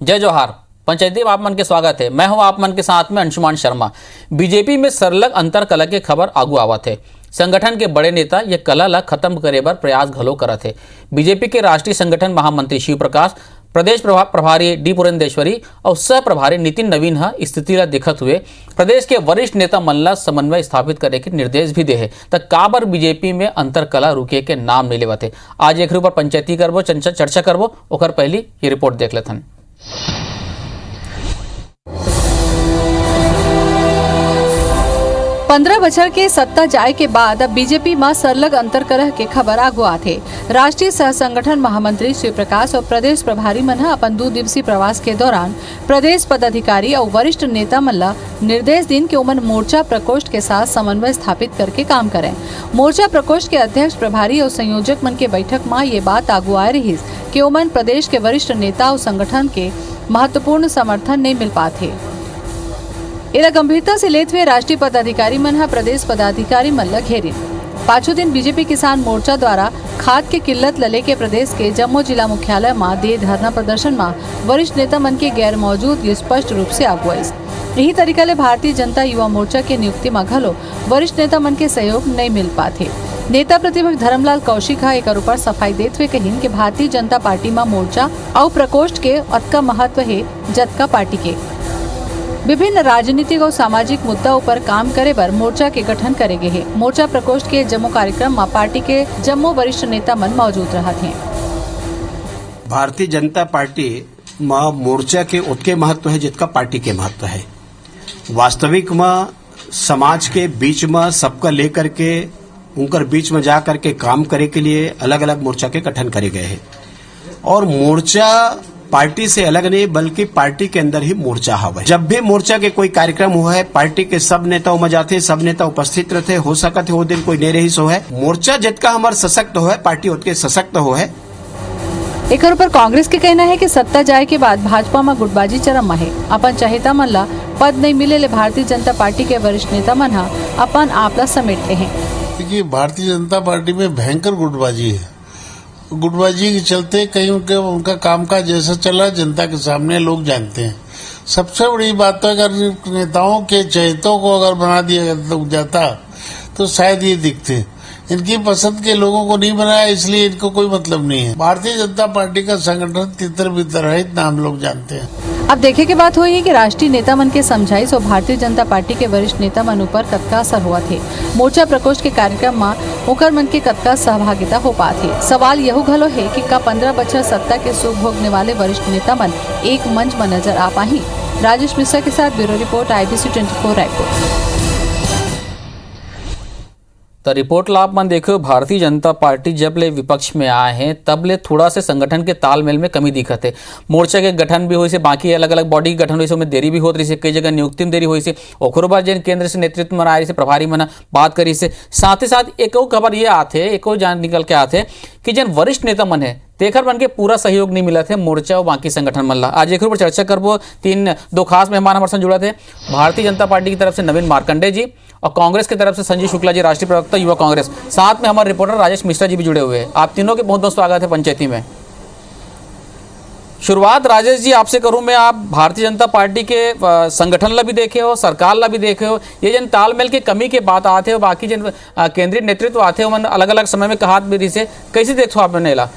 जय जोहार। पंचायती में आप मन के स्वागत है। मैं हूं आप मन के साथ में अंशुमान शर्मा। बीजेपी में सरलग अंतर कला के खबर आगू आवत है। संगठन के बड़े नेता ये कला ला खत्म करे बर प्रयास घलो करत है। बीजेपी के राष्ट्रीय संगठन महामंत्री शिव प्रकाश, प्रदेश प्रभारी डी पुरंदेश्वरी और सह प्रभारी नितिन नवीन हा स्थिति ला देखत हुए प्रदेश के वरिष्ठ नेता मन ला समन्वय स्थापित करे के निर्देश भी दे है। तक काबर बीजेपी में अंतर कला रुके के नाम नहीं लेवत है। आज एक ऊपर पंचायती करबो, चर्चा करबो। ओकर पहली ये रिपोर्ट देख लेथन। 15 बछर के सत्ता जाए के बाद अब बीजेपी में सरलग अंतर करह के खबर आगू आथे। राष्ट्रीय सह संगठन महामंत्री शिव प्रकाश और प्रदेश प्रभारी मन अपन 2 दिवसीय प्रवास के दौरान प्रदेश पदाधिकारी और वरिष्ठ नेता मन ला निर्देश दिन के उमन मोर्चा प्रकोष्ठ के साथ समन्वय स्थापित करके काम करें। मोर्चा प्रकोष्ठ के अध्यक्ष, प्रभारी और संयोजक मन के बैठक में ये बात आगू आ रही कि उमन प्रदेश के वरिष्ठ नेता और संगठन के महत्वपूर्ण समर्थन नहीं मिल पाते। इला गंभीरता से लेते हुए राष्ट्रीय पदाधिकारी मन प्रदेश पदाधिकारी मन ला घेरिन। 5 दिन बीजेपी किसान मोर्चा द्वारा खाद के किल्लत लले के प्रदेश के जम्मू जिला मुख्यालय में दे धरना प्रदर्शन में वरिष्ठ नेता मन के गैर मौजूद ये स्पष्ट रूप से आगू आई। यही तरीका ले भारतीय जनता युवा मोर्चा के नियुक्ति में घलो वरिष्ठ नेता मन के सहयोग नहीं मिल पाते। नेता प्रतिपक्ष धर्मलाल कौशिक एक ऊपर सफाई देते हुए कहिन कि भारतीय जनता पार्टी में मोर्चा और प्रकोष्ठ के अतका महत्व है जतका पार्टी के। विभिन्न राजनीतिक और सामाजिक मुद्दा पर काम करे बर मोर्चा के गठन करे गए है। मोर्चा प्रकोष्ठ के जम्मू कार्यक्रम में पार्टी के जम्मू वरिष्ठ नेता मन मौजूद रहा थे। भारतीय जनता पार्टी में मोर्चा के उतके महत्व है जितना पार्टी के महत्व है। वास्तविक में समाज के बीच में सबका लेकर के उनकर बीच में जा करके काम करे के लिए अलग अलग मोर्चा के गठन करे गए हैं। और मोर्चा पार्टी से अलग नहीं बल्कि पार्टी के अंदर ही मोर्चा हवा है। जब भी मोर्चा के कोई कार्यक्रम हुआ है पार्टी के सब नेताओं में जाते, सब नेता उपस्थित रहते। हो सकते वो दिन कोई नहीं रही सो है। मोर्चा जितना हमारा सशक्त हो है पार्टी उतके सशक्त हो है। एक ऊपर कांग्रेस के कहना है कि सत्ता जाए के बाद भाजपा में गुटबाजी चरम में है। अपन चाहेता मन ला पद नहीं मिले ले भारतीय जनता पार्टी के वरिष्ठ नेता मन अपन आपला समेटते हैं। देखिए, भारतीय जनता पार्टी में भयंकर गुटबाजी है। गुटबाजी के चलते कहीं उनका कामकाज जैसा चला जनता के सामने लोग जानते हैं। सबसे बड़ी बात तो अगर नेताओं के चहेतों को अगर बना दिया जाता तो शायद ये दिखते। इनकी पसंद के लोगों को नहीं बनाया इसलिए इनको कोई मतलब नहीं है। भारतीय जनता पार्टी का संगठन तितर बितर है, इतना हम लोग जानते हैं। अब देखे के बात हुई है कि राष्ट्रीय नेता मन के समझाइश और भारतीय जनता पार्टी के वरिष्ठ नेता मन ऊपर कतका असर हुआ थे। मोर्चा प्रकोष्ठ के कार्यक्रम में ओकर मन के कतका सहभागिता हो पाथे। सवाल यह घलो है कि का 15 बछर सत्ता के सुख भोगने वाले वरिष्ठ नेता मन एक मंच में नजर आ पाही। राजेश मिश्रा के साथ ब्यूरो रिपोर्ट, IBC 24 रायपुर। तो रिपोर्ट ला आप मन देखो, भारतीय जनता पार्टी जब ले विपक्ष में आए हैं तब ले थोड़ा से संगठन के तालमेल में कमी दिखत है। मोर्चा के गठन भी हुई से, बाकी अलग अलग बॉडी के गठन हुई से उनमें देरी भी होत रही से, कई जगह नियुक्ति में देरी हुई से। ओकरो बाद जिन केंद्र से नेतृत्व में आए से प्रभारी मन बात करी से। साथ ही साथ एक खबर ये आते, एक जान निकल के आते कि जिन वरिष्ठ नेता मन है तेखर मन के पूरा सहयोग नहीं मिला थे मोर्चा और बाकी संगठन मन ला। आज एक ऊपर चर्चा करबो। 2 खास मेहमान हमारे साथ जुड़ा थे। भारतीय जनता पार्टी की तरफ से नवीन मार्कंडे जी और कांग्रेस की तरफ से संजीव शुक्ला जी, राष्ट्रीय प्रवक्ता युवा कांग्रेस। साथ में हमारे रिपोर्टर राजेश मिश्रा जी भी जुड़े हुए हैं। आप तीनों के बहुत बहुत स्वागत है पंचायती में। शुरुआत राजेश जी आपसे करूं मैं। आप भारतीय जनता पार्टी के संगठन ला भी देखे हो, सरकार ला भी देखे हो। ये जन तालमेल की कमी के बात आते हो, बाकी जन केंद्रीय नेतृत्व आते हो, अलग अलग समय में कहा भी से कैसे देखो आपने ला?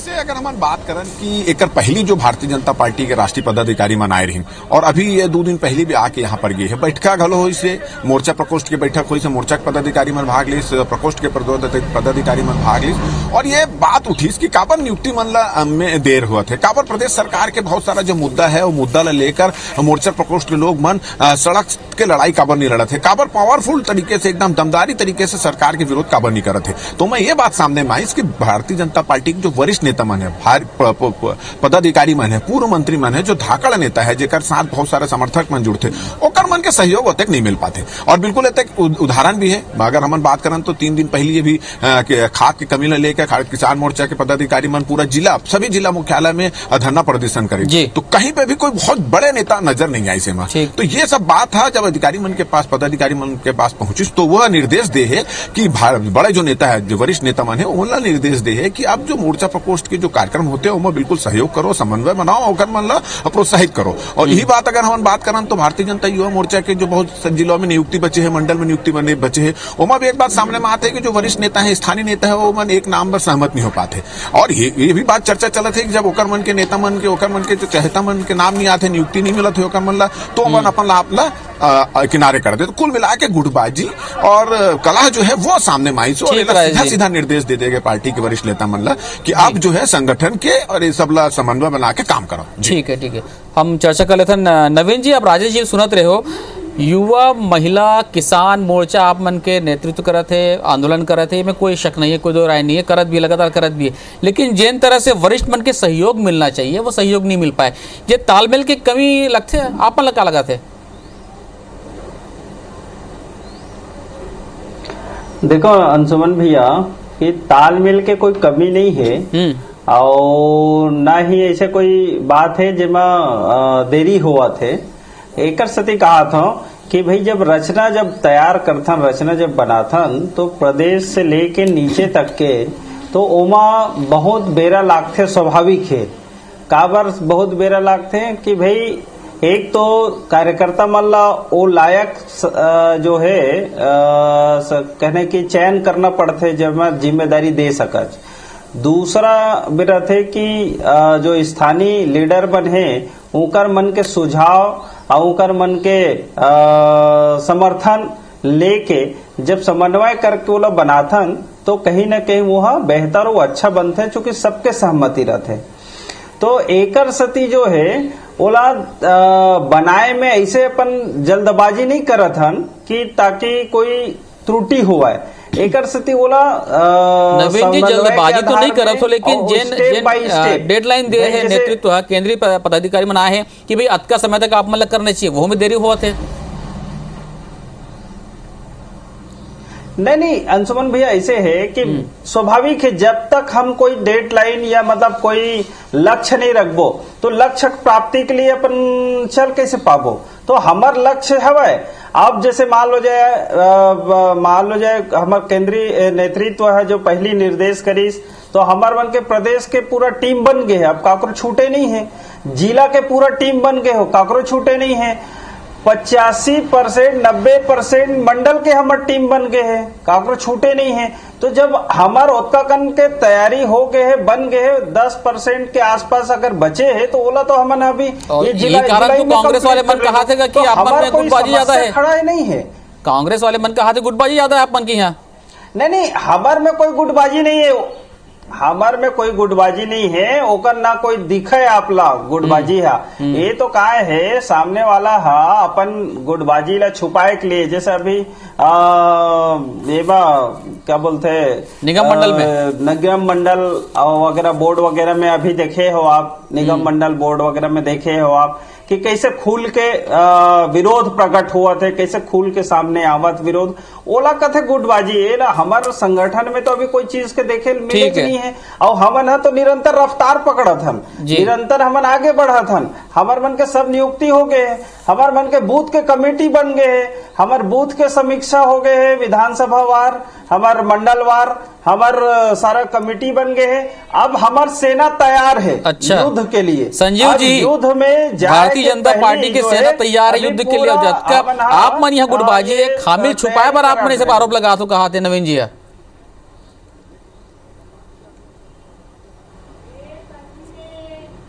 अगर हम बात करें कि एक पहली जो भारतीय जनता पार्टी के राष्ट्रीय पदाधिकारी मन आए रही और अभी ये 2 दिन पहले भी आके यहाँ पर गए है। बैठका घलो हुई से, मोर्चा प्रकोष्ठ की बैठक हुई से, मोर्चा के पदाधिकारी मन भाग ली, प्रकोष्ठ के पदाधिकारी मन भाग ली और ये बात उठी कि काबर नियुक्ति मन ला में देर हुआ थे। काबर प्रदेश सरकार के बहुत सारा जो मुद्दा है वो मुद्दा ला लेकर मोर्चा प्रकोष्ठ के लोग मन सड़क के लड़ाई काबर नहीं लड़ा थे, काबर पावरफुल तरीके से एकदम दमदारी तरीके से सरकार के विरोध काबर नहीं करते थे। तो मैं ये बात सामने में आई कि भारतीय जनता पार्टी के जो वरिष्ठ नेता मन मन है, पदाधिकारी मन है, पूर्व मंत्री मन है, जो धाकड़ नेता है, जेकर साथ बहुत सारे समर्थक मन जुड़ते, ओकर मन के सहयोग तक नहीं मिल पाते। और बिल्कुल एक उदाहरण भी है, अगर हम बात करें तो 3 दिन पहले भी खाद की कमी न लेकर किसान मोर्चा के पदाधिकारी मन पूरा जिला, सभी जिला मुख्यालय में धरना प्रदर्शन करे, तो कहीं पे भी कोई बहुत बड़े नेता नजर नहीं आई सेमा। तो ये सब बात था, जब अधिकारी मन के पास, पदाधिकारी मन के पास पहुंची तो वह निर्देश दे है कि बड़े जो नेता है, जो वरिष्ठ नेता मन है, उनला निर्देश दे है कि अब जो मोर्चा प्रकोष्ठ के जो कार्यक्रम होते हैं उनमें बिल्कुल सहयोग करो, समन्वय बनाओ और मन ला प्रोत्साहित करो। और यही बात अगर हम बात करें तो भारतीय जनता युवा मोर्चा के जो बहुत जिलों में नियुक्ति बचे हैं, मंडल में नियुक्ति बचे हैं, उनमें भी एक बात सामने में आते है कि जो वरिष्ठ नेता है, स्थानीय नेता है, वो मन एक नाम पर सहमत नहीं हो पाते। और ये भी बात चर्चा चलत है कि जब ओकर मन के नेता मन के, ओकर मन के जो चहेता मन के नाम नहीं आते, नियुक्ति नहीं मिलत है ओकर मन ला, तो मन अपन ला आपला किनारे कर दे। तो कुल मिला के गुटबाजी और कला जो है वो सामने माई सो सीधा सीधा निर्देश दे देगा पार्टी के वरिष्ठ नेता मन ला कि आप जो है संगठन के और ये सब ला समन्वय बना के काम करो। ठीक है, हम चर्चा कर लेते हैं। नवीन जी, आप राजेश जी सुनत रहे हो, युवा महिला किसान मोर्चा आप मन के नेतृत्व करत है, आंदोलन करत है, में कोई शक नहीं है, कोई दो राय नहीं है, करत भी लगातार करत भी है, लेकिन जिन तरह से वरिष्ठ मन के सहयोग मिलना चाहिए वो सहयोग नहीं मिल पाए, ये तालमेल की कमी लगते है, आप मन क्या लगाते? देखो अंशुमन भैया, कि तालमेल के कोई कमी नहीं है और ना ही ऐसे कोई बात है जिमा देरी हुआ थे। एक सती कहा था कि भाई जब तैयार करथन, रचना जब बनाथन, तो प्रदेश से लेके नीचे तक के तो ओमा बहुत बेरा लागथे, स्वाभाविक है। काबर बहुत बेरा लागथे कि भाई एक तो कार्यकर्ता मन ला वो लायक जो है कहने की चयन करना पड़ते जब मैं जिम्मेदारी दे सकच। दूसरा बेरा थे कि जो स्थानीय लीडर बन है उनकर मन के सुझाव और उनकर मन के समर्थन लेके जब समन्वय करके वो बनाथन तो कहीं न कहीं वह बेहतर और अच्छा बनते, चूंकि सबके सहमति रहते। तो एकर सती जो है ओला बनाए में ऐसे अपन जल्दबाजी नहीं करत हन कि ताकि कोई त्रुटि हुआ है। एकर सती ओला नवीन जी जल्दबाजी तो नहीं करत हो, लेकिन जिन डेडलाइन दे है नेतृत्व केंद्रीय पदाधिकारी मना है कि भाई अतका समय तक आप मतलब करना चाहिए, वो में देरी हुआ थे। नहीं अंशुमन भैया, ऐसे है कि स्वाभाविक है जब तक हम कोई डेडलाइन या मतलब कोई लक्ष्य नहीं रखबो तो लक्ष्य प्राप्ति के लिए अपन चल कैसे पाबो। तो हमार लक्ष्य है अब जैसे मान लो जाए हमार केंद्रीय नेतृत्व है जो पहली निर्देश करीस, तो हमार मन के प्रदेश के पूरा टीम बन गए है, अब काकरो छूटे नहीं है। जिला के पूरा टीम बन गए हो, काकरो छूटे नहीं है। 85% 90% मंडल के हमार टीम बन गए हैं, काकरो छूटे नहीं है। तो जब हमार उत्काकन के तैयारी हो गए है, बन गए है, 10% के आसपास अगर बचे हैं तो ओला तो हमने अभी ये जिला कारण तो कांग्रेस वाले मन कहा थे कि आप मन में गुटबाजी ज्यादा है, खड़ा ही नहीं है। कांग्रेस वाले मन कहा थे गुटबाजी ज्यादा है आप मन की यहाँ। नहीं हमार में कोई गुटबाजी नहीं है, हमार में कोई गुटबाजी नहीं है, ओकर ना कोई दिखे आपला गुटबाजी है। ये तो का है सामने वाला है अपन गुटबाजी ला छुपाए के लिए, जैसे अभी ये क्या बोलते निगम मंडल वगैरह बोर्ड वगैरह में अभी देखे हो आप, निगम मंडल बोर्ड वगैरह में देखे हो आप कि कैसे खुल के विरोध प्रकट हुआ थे, कैसे खुल के सामने आवत विरोध। ओला कथे गुटबाजी है ना, हमारे संगठन में तो अभी कोई चीज के देखे मिले नहीं है। और हमन है तो निरंतर रफ्तार पकड़त हन, निरंतर हमन आगे बढ़त हन। हमार मन के सब नियुक्ति हो गए है, हमार मन के बूथ के कमेटी बन गए है, हमार बूथ के समीक्षा हो गए है, विधानसभा वार, हमार मंडल वार, हमार सारा कमेटी बन गए है। अब हमार सेना तैयार है युद्ध के लिए। संजीव जी, युद्ध में भारतीय जनता पार्टी की सेना तैयार है युद्ध के लिए। आप मन यहाँ गुटबाजी एक खामिल छुपाए पर आप मन सब आरोप लगा तो कहा थे नवीन जी।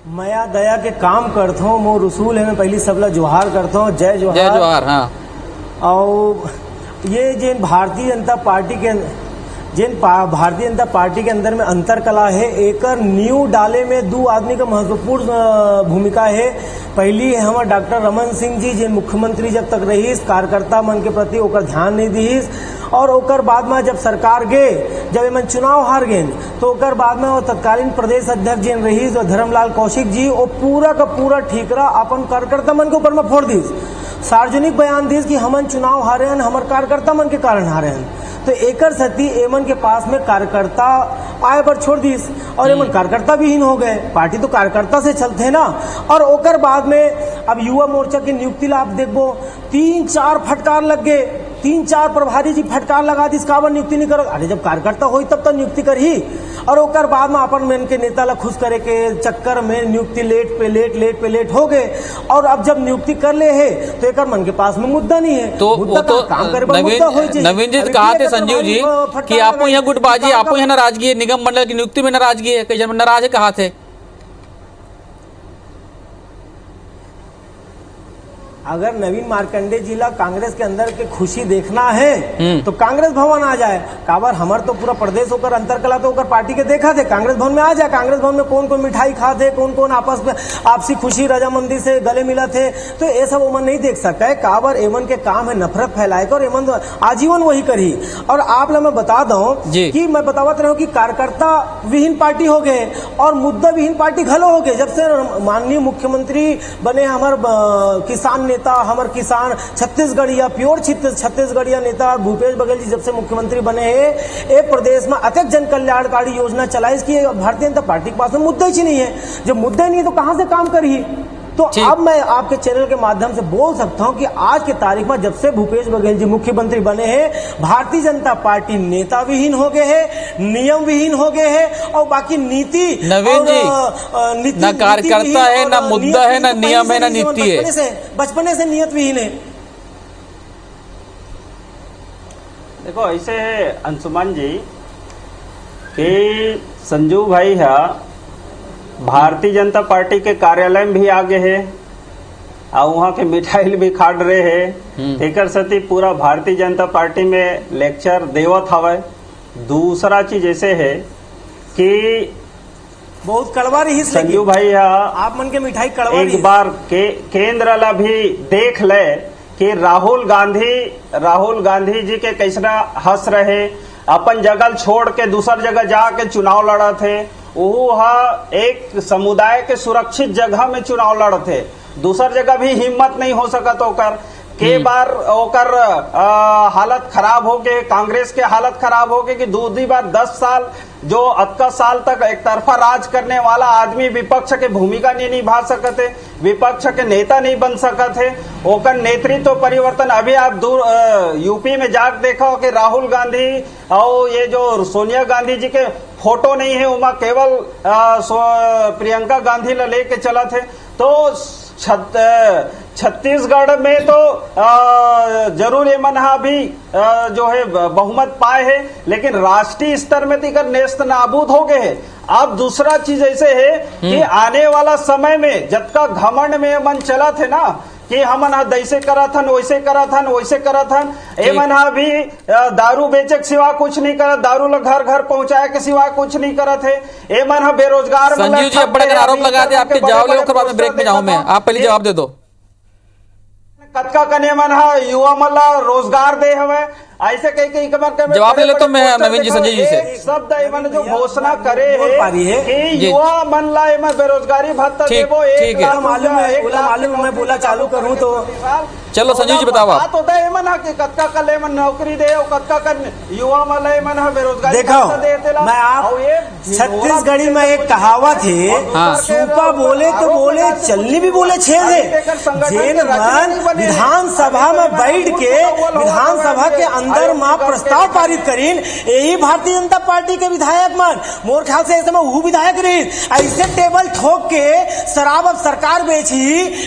मया दया के काम करता हूँ, मोर रसूल है, मैं पहली सबला जोहार करता हूँ, जय जोहार। जय जोहार। हाँ, और ये जिन भारतीय जनता पार्टी के अंदर में अंतर कला है, एकर नींव डाले में दो आदमी का महत्वपूर्ण भूमिका है पहली हमार डॉक्टर रमन सिंह जी जिन मुख्यमंत्री जब तक रहीस कार्यकर्ता मन के प्रति ओकर ध्यान नहीं दीस और ओकर बाद में जब सरकार गए जब एमन चुनाव हार गए तो ओकर बाद में वो तत्कालीन प्रदेश अध्यक्ष जिन रहीस और धर्मलाल कौशिक जी वो पूरा का पूरा ठीकरा अपन कार्यकर्ता मन के ऊपर में फोड़ दीस, सार्वजनिक बयान दीस कि हमन चुनाव हारे हन हमर कार्यकर्ता मन के कारण हारे हन। तो एकर सती एमन के पास में कार्यकर्ता आए पर छोड़ दीस और एमन कार्यकर्ता विहीन हो गए। पार्टी तो कार्यकर्ता से चलते ना। और ओकर बाद में अब युवा मोर्चा की नियुक्ति ला आप देखो 3-4 फटकार लग गए, 3-4 प्रभारी जी फटकार लगा दी काबर नियुक्ति नहीं करो। अरे जब कार्यकर्ता होई तब तो नियुक्ति कर ही। और ओकर बाद में अपन मन के नेता ला खुश करे के चक्कर में नियुक्ति लेट हो गए। और अब जब नियुक्ति कर ले है तो एक मन के पास में मुद्दा नहीं है। तो वो तो नवीन जी कहा थे संजीव जी कि आपको यहाँ गुटबाजी, आपको यहाँ नाराजगी है, निगम मंडल की नियुक्ति में नाराजगी है, कई जन नाराज है, कहा थे अगर नवीन मार्कंडे जिला कांग्रेस के अंदर के खुशी देखना है तो कांग्रेस भवन आ जाए। काबर हमार तो पूरा प्रदेश होकर अंतर कला तो होकर पार्टी के देखा थे, कांग्रेस भवन में आ जाए। कांग्रेस भवन में कौन कौन मिठाई खा थे, कौन कौन आपस में आपसी खुशी रजामंदी से गले मिला थे, तो ये सब ओमन नहीं देख सकता है। काबर एमन के काम है नफरत फैलाए और एमन आजीवन वही करी। और आप लोग मैं बता दूं कि मैं बतावत रहा हूँ कि कार्यकर्ता विहीन पार्टी हो गए और मुद्दा विहीन पार्टी घलो हो गए। जब से माननीय मुख्यमंत्री बने हमार किसान नेता हमार किसान छत्तीसगढ़िया प्योर छत्तीसगढ़िया नेता भूपेश बघेल जी जब से मुख्यमंत्री बने हैं एक प्रदेश में अत्यंत जन कल्याणकारी योजना चलाई। इसकी भारतीय जनता पार्टी के पास में मुद्दा ही नहीं है। जब मुद्दा नहीं है तो कहां से काम करी। तो अब मैं आपके चैनल के माध्यम से बोल सकता हूं कि आज के तारीख में जब से भूपेश बघेल जी मुख्यमंत्री बने हैं भारतीय जनता पार्टी नेता विहीन हो गए हैं, नियम विहीन हो गए हैं और बाकी नीति नवीन जी ना कार्यकर्ता है, ना मुद्दा है, ना नियम है, ना नीति है, बचपने से नियत विहीन है। देखो ऐसे है अंशुमान जी कि संजू भाई है भारतीय जनता पार्टी के कार्यालय में भी आगे है और वहाँ के मिठाई भी खा रहे हैं। एक सती पूरा भारतीय जनता पार्टी में लेक्चर देवत हवे। दूसरा चीज ऐसे है कि बहुत कड़वा रही संजू भाई आप मन के मिठाई कड़वा एक बार केंद्र ला भी देख ले कि राहुल गांधी जी के कैसा हंस रहे, अपन जगह छोड़ के दूसर जगह जाके चुनाव लड़ा थे। एक समुदाय के सुरक्षित जगह में चुनाव लड़ थे, दूसर जगह भी हिम्मत नहीं हो सकत ओकर के बार ओकर हालत खराब हो गए, कांग्रेस के हालत खराब हो गए कि दूसरी बार 10 साल जो 21 साल तक एक तरफा राज करने वाला आदमी विपक्ष के भूमिका नहीं निभा सकते, विपक्ष के नेता नहीं बन सकते। ओकर नेतृत्व परिवर्तन अभी आप दूर यूपी में जाकर देखो कि राहुल गांधी और ये जो सोनिया गांधी जी के फोटो नहीं है, उमा केवल प्रियंका गांधी ला लेके चला थे। तो छत्तीसगढ़ में तो जरूर ये मनहा भी जो है बहुमत पाए है, लेकिन राष्ट्रीय स्तर में तो नेस्त नाबूद हो गए हैं। अब दूसरा चीज ऐसे है कि आने वाला समय में जब का घमंड में मन चला थे ना कि हमन दैसे करा थन वैसे करा थन ए मन भी दारू बेचे के सिवा कुछ नहीं करत, दारू ला घर घर पहुंचाए के सिवा कुछ नहीं करत है। ए मन बेरोजगार संजीव जी बड़े आरोप लगा दे आपके जवाब ले, बाद में ब्रेक में जाऊं मैं, आप पहले जवाब दे दो। कतका कने मन युवा मन ला रोजगार दे हवे ऐसे कई जवाब ले लेता मैं नवीन जी संजय जी से। शब्द एमन जो घोषणा करे है कि युवा मन ला एमन बेरोजगारी भत्ता देबो, एक मालूम मैं बोला चालू करूं तो चलो संजय जी बताओ। बात होता है एमन कि कतका कल एमन नौकरी दे और कतका कल युवा मन एमन बेरोजगारी भत्ता देतेला। मैं आप छत्तीसगढ़ी में एक कहावत है, सूपा बोले तो बोले चलनी भी बोले छेद है। जेन मन विधानसभा में बैठ के विधानसभा के अंदर मां प्रस्ताव पारित करीन, यही भारतीय जनता पार्टी के विधायक मन मोर ख्याल से ऐसे में वो विधायक रही ऐसे टेबल ठोक के शराब अब सरकार बेची,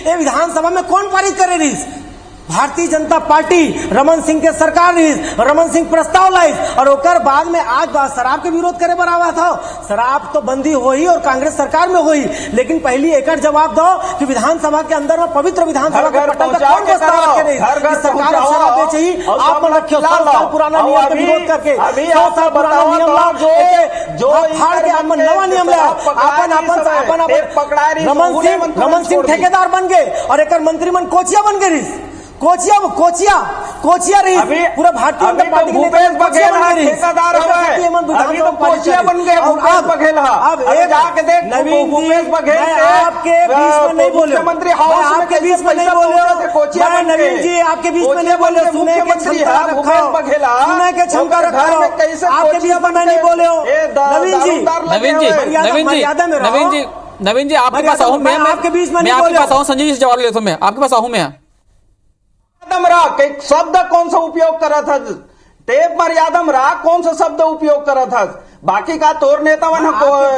ये विधानसभा में कौन पारित करे रही? भारतीय जनता पार्टी रमन सिंह के सरकार रही, रमन सिंह प्रस्ताव लाई और ओकर बाद में आज शराब के विरोध करे बराबर था। शराब तो बंदी हुई और कांग्रेस सरकार में हुई, लेकिन पहली एक जवाब दो कि विधानसभा के अंदर में पवित्र विधानसभा के पटल का कौन प्रस्ताव रखे रही सरकार अब शराब बेची, आप रखे 100 साल पुराना नियम का विरोध करके 100 साल पुराना नियम ला जो फाड़ के अपन नवा नियम ला अपन रमन सिंह ठेकेदार बन गए और एक मंत्रीमंडल कोचिया बन गए, कोचिया रही पूरा भारतीय जनता पार्टी के भूपेश बघेल ठेकेदार अभी तो कोचिया बन गए भूपेश बघेल। अब जाके देख नवीन भूपेश बघेल आपके बीच में नहीं बोले, मुख्यमंत्री हाउस आपके बीच में नहीं बोले कोचिया नवीन जी, आपके बीच में नहीं बोले, सुने के क्षमता भूपेश बघेल सुने के क्षमता रखो, कैसे आपके बीच में मैं नहीं बोले हो नवीन जी, नवीन जी आपके पास आऊं मैं आपके बीच में आपके पास आऊं संजय जी से जवाब लेता हूं, मैं आपके पास आऊं मैं शब्द कौन सा उपयोग करा था, टेप मर्यादम रहा कौन सा शब्द उपयोग करा था, बाकी का तोर नेता वहां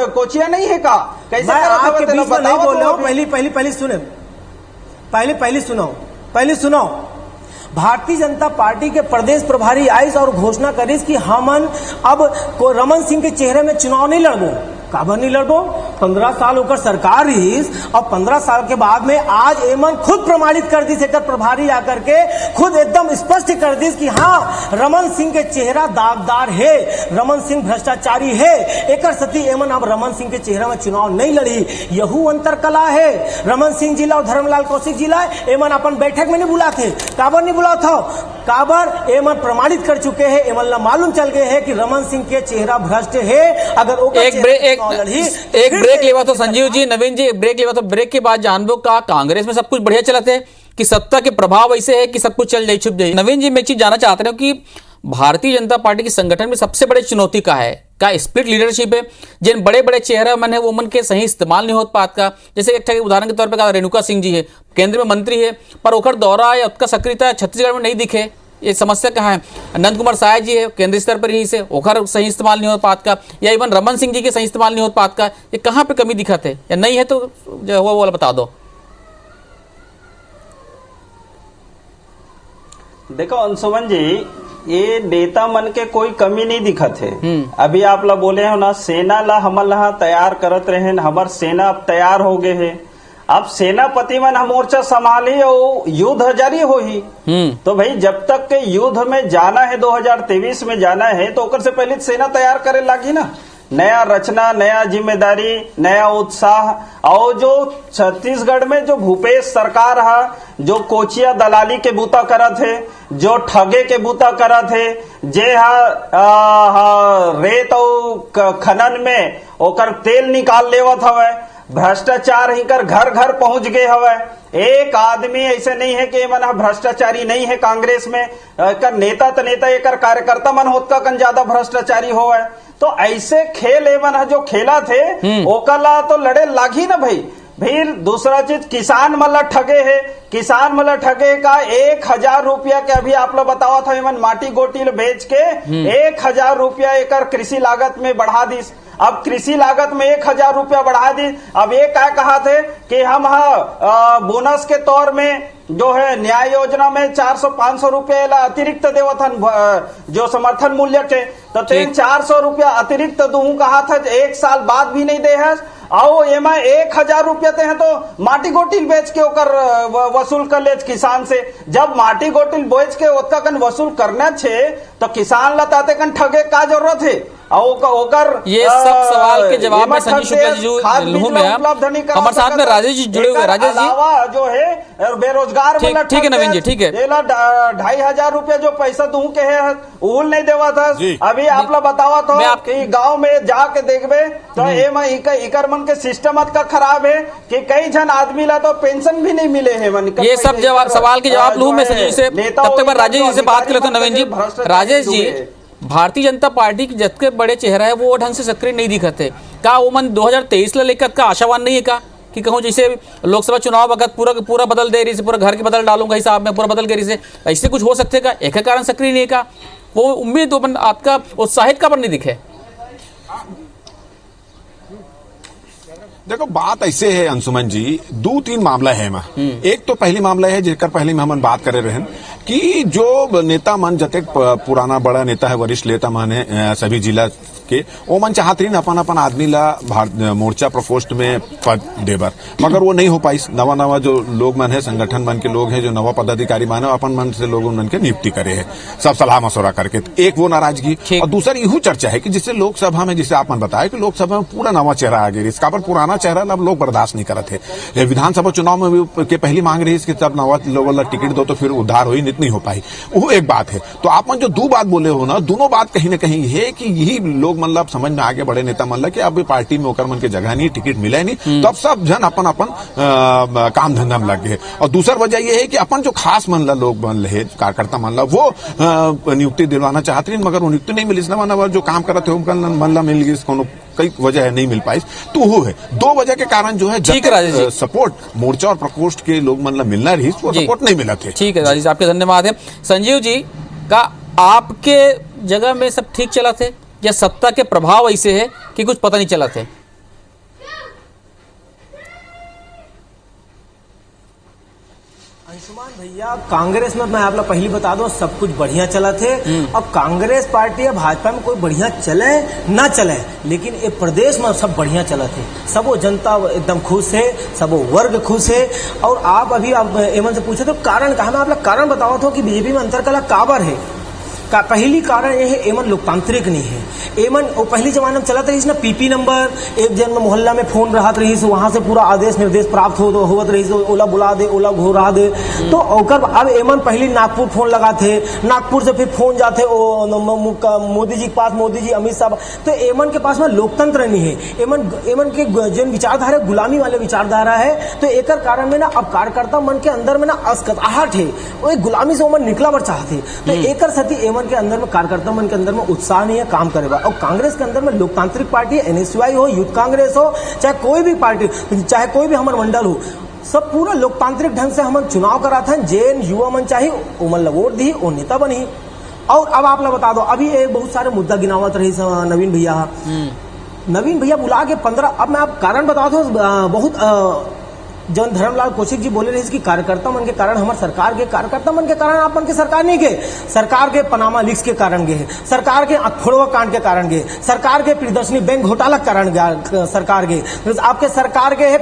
कोचिया नहीं है का, कैसे आपके बीच में नहीं बोल रहा हूं, पहले सुनो भारतीय जनता पार्टी के प्रदेश प्रभारी आइस और घोषणा करिस कि हमन अब को रमन सिंह के चेहरे में चुनाव नहीं लड़बो, काबर नहीं लड़बो, 15 साल होकर सरकार रही और 15 साल के बाद में आज एमन खुद प्रमाणित कर दी सेकर प्रभारी आकर के खुद एकदम स्पष्ट कर दी कि हाँ रमन सिंह के चेहरा दागदार है, रमन सिंह भ्रष्टाचारी है, एक सती एमन अब रमन सिंह के चेहरे में चुनाव नहीं लड़ी, यहू अंतर कला है। रमन सिंह जिला और धर्मलाल कौशिक जिला एमन अपन बैठक में नहीं बुला थे, काबर नहीं बुला था, काबर एमन प्रमाणित कर चुके हैं, एमन मालूम चल गए है कि रमन सिंह के चेहरा भ्रष्ट है। अगर एक ब्रेक लेवा तो संजीव जी, नवीन जी ब्रेक लेवा तो ब्रेक के बाद जानबो का कांग्रेस में सब कुछ बढ़िया चलते है कि सत्ता के प्रभाव ऐसे है कि सब कुछ चल जाए छुप जाए। नवीन जी मैं एक चीज जानना चाहते हैं कि भारतीय जनता पार्टी के संगठन में सबसे बड़ी चुनौती का है, क्या स्प्लिट लीडरशिप है, जिन बड़े बड़े चेहरा मन है वो मन के सही इस्तेमाल नहीं हो पाता का, जैसे एक उदाहरण के तौर पर रेणुका सिंह जी है केंद्र में मंत्री है पर ओकर दौरा या उसका सक्रियता छत्तीसगढ़ में नहीं दिखे, ये समस्या कहाँ है। अनंत कुमार साय जी है केंद्रीय स्तर पर ही से ओखर सही इस्तेमाल नहीं हो पाता का, या इवन रमन सिंह जी के सही इस्तेमाल नहीं हो पाता का, ये कहाँ पे कमी दिखत है या नहीं है तो जो वो वाला बता दो। देखो अंशुमन जी, ये नेता मन के कोई कमी नहीं दिखत है। अभी आप ला बोले हो ना सेना ला हमन ला तैयार करत रहे, हमार सेना अब तैयार हो गए है, अब सेनापति मन हम मोर्चा संभाली और युद्ध जारी हो ही। तो भाई जब तक के युद्ध में जाना है 2023 में जाना है तो ओकर से पहले सेना तैयार करे लागी ना, नया रचना, नया जिम्मेदारी, नया उत्साह। और जो छत्तीसगढ़ में जो भूपेश सरकार है जो कोचिया दलाली के बूता करत है, जो ठगे के बूता करत है, जे रेत और खनन में ओकर तेल निकाल लेवत हवे, भ्रष्टाचार ही कर घर घर पहुंच गए हवे। एक आदमी ऐसे नहीं है कि मन भ्रष्टाचारी नहीं है कांग्रेस में, कर नेता तो नेता एक कार्यकर्ता मन होत का कन ज्यादा भ्रष्टाचारी होवे। तो ऐसे खेल एमन जो खेला थे ओकला तो लड़े लागी ना भाई। फिर दूसरा चीज किसान मतलब ठगे है, किसान मतलब ठगे का 1000 रुपया के अभी आप लोग बतावा था एमन माटी गोटी बेच के 1000 रुपया एकड़ कृषि लागत में बढ़ा दी। अब कृषि लागत में 1000 रुपया बढ़ा दी। अब ये क्या कहा थे कि हम बोनस के तौर में जो है न्याय योजना में 400-500 रुपये अतिरिक्त देवथन जो समर्थन मूल्य के, तो 400 रुपया अतिरिक्त दूं कहा था, 1 साल बाद भी नहीं दे है। और एमा 1000 रुपया ते हैं तो माटी गोटिल बेच के ओकर वसूल कर ले किसान से। जब माटी गोटिल बेच के ओतका कन वसूल करना छे तो किसान लताते कन ठगे का जरूरत है। ओकर ये सब सवाल के जवाब में संजय शुक्ला जी लूं मैं हमारे साथ में राजेश जी जुड़े हुए। राजेश जी जो है बेरोजगार ठीक है नवीन जी, ठीक है 2500 रुपया जो पैसा दूं के है उल नहीं देवा था। अभी आप लोग बतावा तो कि गांव में जाके देखबे तो इकर मन के सिस्टम का खराब है कि कई जन आदमी ला तो पेंशन भी नहीं मिले है। मन ये सब जवाब सवाल के जवाब लूं मैं संजय से, तब तक मैं राजेश जी से बात कर लेता हूं। नवीन जी, राजेश जी भारतीय जनता पार्टी के जितने बड़े चेहरा है वो ढंग से सक्रिय नहीं दिखते का, वो मन 2023 ला लेकर का आशावान नहीं है का कि कहूँ जैसे लोकसभा चुनाव वक्त पूरा बदल दे रही से, पूरा घर के बदल डालूंगा हिसाब में पूरा बदल के रही से, ऐसे कुछ हो सकते का? एक कारण सक्रिय नहीं का, वो उम्मीद तो आपका उत्साहित का पर नहीं दिखे। देखो बात ऐसे है अंशुमन जी, 2-3 मामला है में। एक तो पहली मामला है जेकर पहले में हम बात करे रहन कि जो नेता मन जतेक पुराना बड़ा नेता है, वरिष्ठ नेता मन है सभी जिला के, वो मन चाहत रही अपन अपन आदमी ला मोर्चा प्रकोष्ठ में पद देबर, मगर वो नहीं हो पाई। नवा नवा जो लोग मन है, संगठन मन के लोग हैं, जो नवा पदाधिकारी मन है, अपन मन से लोग मन के नियुक्ति करे है सब सलाह मशवरा करके। एक वो नाराजगी, और दूसरी यू चर्चा है कि जिससे लोकसभा में, जिसे आपने बताया कि लोकसभा में पूरा नवा चेहरा आ गया, इसका पर पुराना चेहरा अब लोग बर्दाश्त नहीं करते है। विधानसभा चुनाव में के पहली मांग रही है कि सब नवा लोग टिकट दो तो फिर उद्धार हुई, नहीं हो पाई, वो एक बात है। तो आप मन जो दो बात बोले हो ना, दोनों बात कहीं ना कहीं है कि यही लोग मतलब समझ में आगे बड़े नेता मन कि अब पार्टी में होकर मन के जगह नहीं, टिकट मिले नहीं, तो अब सब जन अपन अपन काम धंधा में लग गए। और दूसरा वजह यह है कि अपन जो खास मन ला लोग बन रहे, कार्यकर्ता मन ला, वो नियुक्ति दिलवाना चाहते हैं, मगर वो नियुक्ति नहीं मिली। नवा जो काम करते हो मन ला मिल गई, कई वजह है नहीं मिल पाई। तो वो है दो वजह के कारण जो है सपोर्ट मोर्चा और प्रकोष्ठ के लोग मन ला मिलना रही, वो सपोर्ट नहीं मिला थे। ठीक है राजेश, आपके धन्यवाद है। संजीव जी का आपके जगह में सब ठीक चला थे या सत्ता के प्रभाव ऐसे है कि कुछ पता नहीं चला थे? अंशुमान भैया, कांग्रेस में मैं आप लोग पहली बता दो सब कुछ बढ़िया चला थे। अब कांग्रेस पार्टी या भाजपा में कोई बढ़िया चले ना चले, लेकिन ये प्रदेश में सब बढ़िया चला थे। सब वो जनता एकदम खुश है, सब वो वर्ग खुश है। और आप अभी आप एमन से पूछे तो कारण कहा, मैं आप लोग कारण बताओ तो कि बीजेपी में अंतर कला काबर है। पहली कारण ये है एमन लोकतांत्रिक नहीं है। एमन वो पहली जमाने में चलत रही ना पीपी नंबर, एक जन मोहल्ला में फोन रहत रही, वहां से पूरा आदेश निर्देश प्राप्त होत रही, ओला बुला दे, ओला घोरा दे। तो ओकर अब एमन पहली नागपुर फोन लगा थे, नागपुर से फिर फोन जाते मोदी जी के पास, मोदी जी अमित शाह। तो एमन के पास में लोकतंत्र नहीं है। एमन के जो विचारधारा गुलामी वाले विचारधारा है। तो एक कारण में ना अब कार्यकर्ता मन के अंदर में ना असकताहट है, वो एक गुलामी से मन निकला बर चाहते। तो एक सती एमन के अंदर में कार्यकर्ता मन के अंदर में उत्साह नहीं है काम करेगा। और कांग्रेस के अंदर में लोकतांत्रिक पार्टी, एनएसयूआई हो, यूथ कांग्रेस हो, चाहे कोई भी पार्टी, चाहे कोई भी हमारे मंडल हो, सब पूरा लोकतांत्रिक ढंग से हम चुनाव कराते हैं। जैन युवा मन चाहिए वो मन वोट दी, वो नेता बनी। और अब आप लोग बता दो, अभी एक बहुत सारे मुद्दा गिनावत रही नवीन भैया बुला के 15, अब मैं आप कारण बता दो, बहुत जन धर्मलाल कौशिक जी बोले रहे कि कार्यकर्ता मन के कारण, हमारे सरकार के कार्यकर्ता मन के कारण, आप मन के सरकार नहीं गए, सरकार के पनामा लीक्स के कारण गए, सरकार के अखोड़वा कांड के कारण गए, सरकार के प्रियदर्शनी बैंक घोटाला के कारण सरकार गए, आपके सरकार के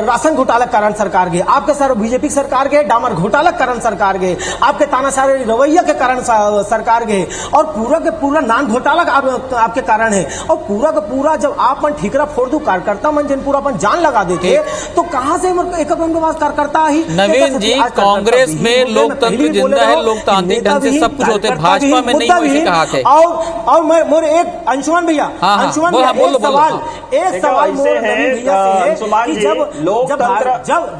राशन घोटाला के कारण सरकार गए, आपके बीजेपी सरकार के डामर घोटाला के कारण सरकार गए, आपके तानाशाही रवैया के कारण सरकार गए, और पूरा के पूरा नान घोटाला आपके कारण है। और पूरा का पूरा जब आप मन ठीकरा फोड़ दो, कार्यकर्ता मन जिन पूरा अपन जान लगा देते, तो कहां से कार्यकर्ता ही। नवीन जी, कांग्रेस में लोकतंत्र जिंदा है, लोकतांत्रिक ढंग से सब कुछ होते हैं, भाजपा में नहीं वैसे कहा थे। और मैं एक अंशुमान भैया, अंशुमान भैया एक सवाल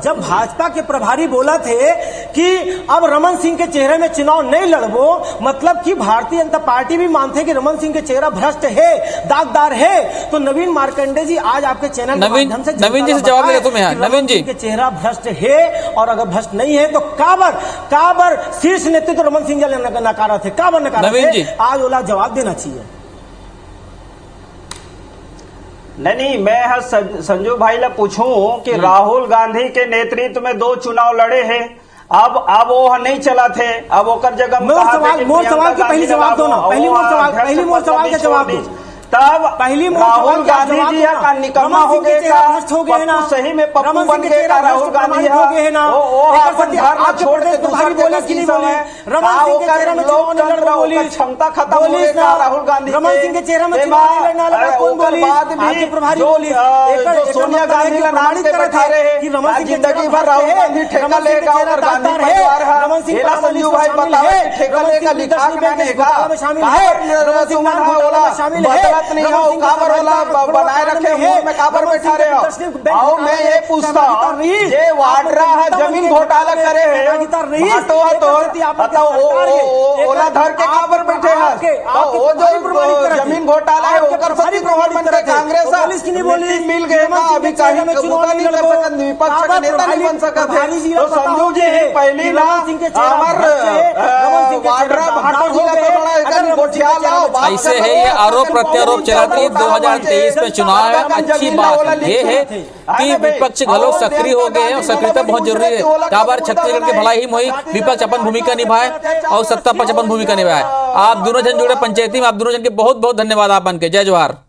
जब भाजपा के प्रभारी बोला थे कि अब रमन सिंह के चेहरे में चुनाव नहीं लड़बो, मतलब कि भारतीय जनता पार्टी भी मानते कि रमन सिंह के चेहरा भ्रष्ट है, दागदार है। तो नवीन मार्कंडे जी आज आपके चैनल नवीन जी से जवाब ले तुम्हें। नवीन जी के चेहरा भ्रष्ट है, और अगर भ्रष्ट नहीं है तो काबर शीर्ष नेतृत्व रमन सिंह नकारा थे, काबर नकारा थे, आज ओला जवाब देना चाहिए। नहीं, मैं संजू भाई ला पूछूं कि राहुल गांधी के नेतृत्व में 2 चुनाव लड़े हैं, अब वो नहीं चला थे, अब ओकर जगह मोर सवाल के पहले जवाब दो ना, पहली मोर सवाल का जवाब दो। तब राहुल गांधी जी का निकम्मा हो गए का, सही में पप्पू बन गए का राहुल गांधी हो गए ना, वो अपन घर में छोड़ के दूसरे बोले कि नहीं बोले, रमन सिंह के चेहरे में चुनाव लड़ना क्षमता खत्म हो गई का राहुल गांधी, रमन सिंह के चेहरे में चुनाव लड़ना लगा कौन बोली, आपके प्रभारी बोली, जो सोनिया गांधी का नाम पे बैठा रहे कि रमन सिंह जिंदगी भर राहुल गांधी ठेका लेगा और गांधी परिवार है, रमन सिंह का संजू भाई बताओ ठेका लेगा लिखा के मैंने का शामिल है, शामिल है, नहीं हो काबर वाला बनाए रखे मुंह में काबर बैठा रहे हो। आओ मैं ये पूछता हूँ, ये वाड्रा है जमीन घोटाला करे है, ओला धर के काबर बैठे हैं, वो जो जमीन घोटाला है ओकर सभी प्रभारी बन के कांग्रेस मिल गए ना, अभी कहीं मुद्दा नहीं कर सकत, विपक्ष का नेता नहीं बन सकत है। तो संजू जी पहली ना हमार वाड्रा भाटा जिला पे बड़ा गोठिया लाओ, ऐसे है ये आरोप प्रत्यारोप आरोप चलाती है 2023 में चुनाव है। अच्छी बात ये है कि विपक्ष घलो सक्रिय हो गए हैं और सक्रियता बहुत जरूरी है। काबर छत्तीसगढ़ के भलाई ही मोही विपक्ष अपन भूमिका निभाए और सत्ता पक्ष अपन भूमिका निभाए। आप दोनों जन जुड़े पंचायती में, आप दोनों जन के बहुत बहुत धन्यवाद आपन के। जय जवाहर।